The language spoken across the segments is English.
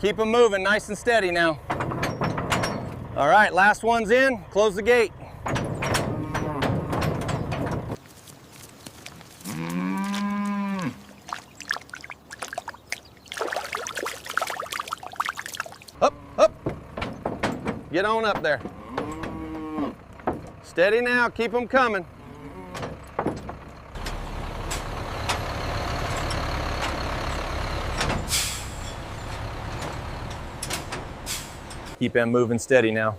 Keep them moving nice and steady now. All right, last one's in. Close the gate. Up, up. Get on up there. Steady now, keep them coming. Keep them moving steady now.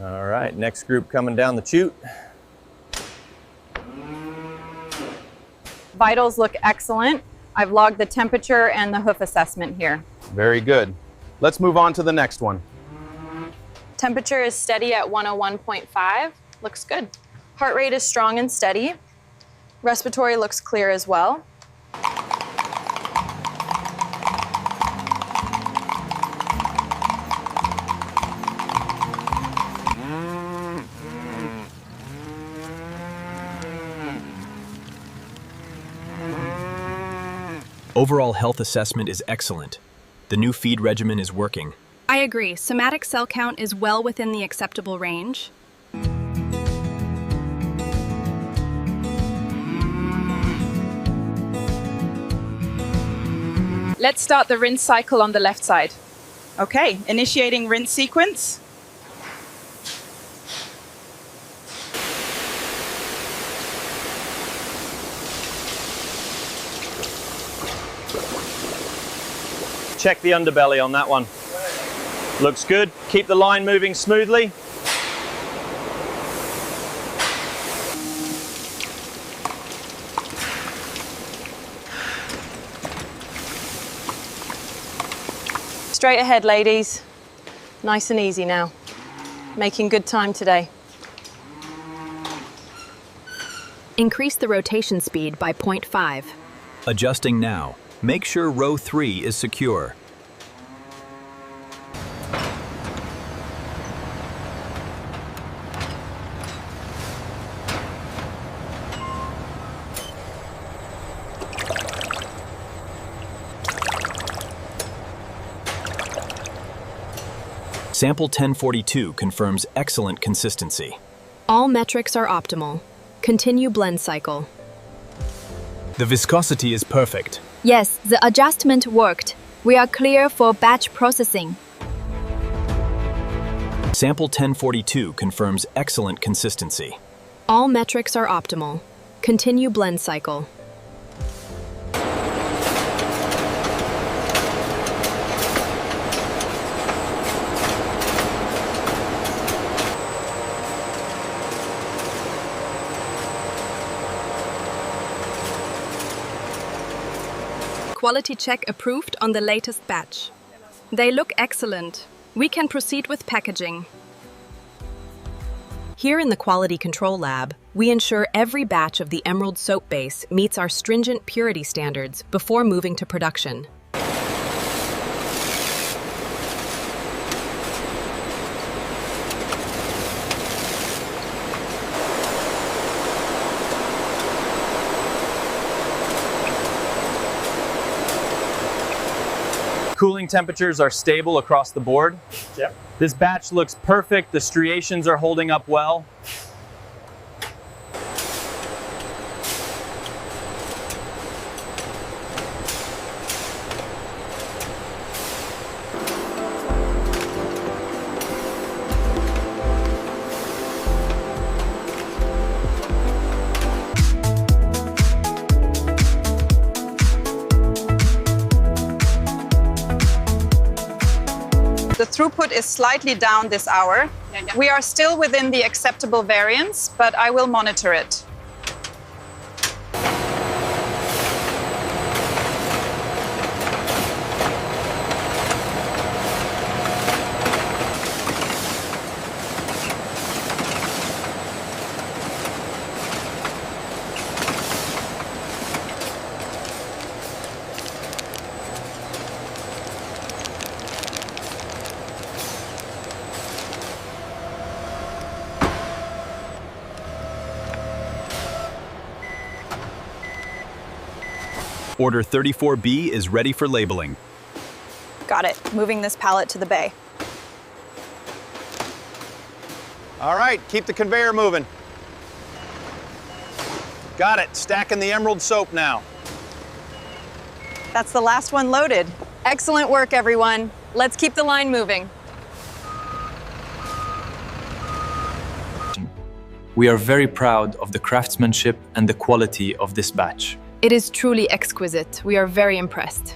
All right, next group coming down the chute. Vitals look excellent. I've logged the temperature and the hoof assessment here. Very good. Let's move on to the next one. Temperature is steady at 101.5. Looks good. Heart rate is strong and steady. Respiratory looks clear as well. Overall health assessment is excellent. The new feed regimen is working. I agree. Somatic cell count is well within the acceptable range. Let's start the rinse cycle on the left side. Okay, initiating rinse sequence. Check the underbelly on that one. Looks good. Keep the line moving smoothly. Straight ahead, ladies. Nice and easy now. Making good time today. Increase the rotation speed by 0.5. Adjusting now. Make sure row 3 is secure. Sample 1042 confirms excellent consistency. All metrics are optimal. Continue blend cycle. The viscosity is perfect. Yes, the adjustment worked. We are clear for batch processing. Sample 1042 confirms excellent consistency. All metrics are optimal. Continue blend cycle. Quality check approved on the latest batch. They look excellent. We can proceed with packaging. Here in the Quality Control Lab, we ensure every batch of the Emerald soap base meets our stringent purity standards before moving to production. Cooling temperatures are stable across the board. Yep. This batch looks perfect. The striations are holding up well. The throughput is slightly down this hour. We are still within the acceptable variance, but I will monitor it. Order 34B is ready for labeling. Got Got it. Moving this pallet to the bay. All right, keep the conveyor moving. Got it, stacking the emerald soap now. That's the last one loaded. Excellent work, everyone. Let's keep the line moving. We are very proud of the craftsmanship and the quality of this batch. It is truly exquisite. We are very impressed.